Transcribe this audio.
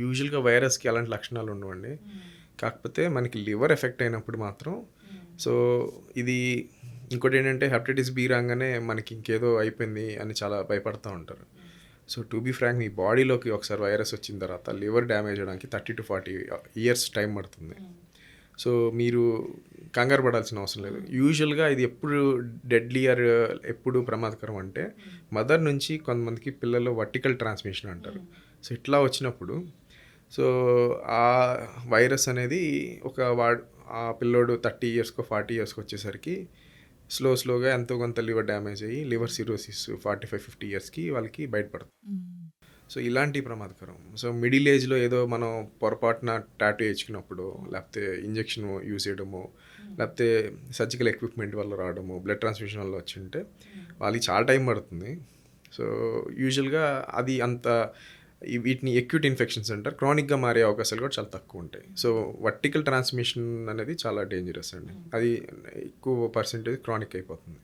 యూజువల్గా వైరస్కి అలాంటి లక్షణాలు ఉండవండి. కాకపోతే మనకి లివర్ ఎఫెక్ట్ అయినప్పుడు మాత్రం సో ఇది ఇంకోటి ఏంటంటే హెపటైటిస్ బి రాగానే మనకి ఇంకేదో అయిపోయింది అని చాలా భయపడుతూ ఉంటారు. సో టు బీ ఫ్రాంక్ మీ బాడీలోకి ఒకసారి వైరస్ వచ్చిన తర్వాత లివర్ డ్యామేజ్ అవ్వడానికి 30 to 40 ఇయర్స్ టైం పడుతుంది. సో మీరు కంగారు పడాల్సిన అవసరం లేదు. యూజువల్గా ఇది ఎప్పుడు డెడ్లియర్ ఎప్పుడు ప్రమాదకరం అంటే మదర్ నుంచి కొంతమందికి పిల్లలు వర్టికల్ ట్రాన్స్మిషన్ అంటారు. సో ఇట్లా వచ్చినప్పుడు సో ఆ వైరస్ అనేది ఆ పిల్లోడు 30 ఇయర్స్కో 40 ఇయర్స్కి వచ్చేసరికి స్లోగా ఎంతో కొంత లివర్ డ్యామేజ్ అయ్యి లివర్ సిరోసిస్ 45-50 ఇయర్స్కి వాళ్ళకి బయటపడుతుంది. సో ఇలాంటి ప్రమాదకరం. సో మిడిల్ ఏజ్లో ఏదో మనం పొరపాటున టాటూ వేయించుకున్నప్పుడు లేకపోతే ఇంజెక్షన్ యూజ్ చేయడము లేకపోతే సర్జికల్ ఎక్విప్మెంట్ వల్ల రావడము బ్లడ్ ట్రాన్స్ఫ్యూషన్ వల్ల వచ్చి ఉంటే వాళ్ళకి చాలా టైం పడుతుంది. సో యూజువల్గా అది అంత వీటిని ఎక్యూట్ ఇన్ఫెక్షన్స్ అంటారు. క్రానిక్గా మారే అవకాశాలు కూడా చాలా తక్కువ ఉంటాయి. సో వర్టికల్ ట్రాన్స్మిషన్ అనేది చాలా డేంజరస్ అండి. అది ఎక్కువ పర్సెంటేజ్ క్రానిక్ అయిపోతుంది.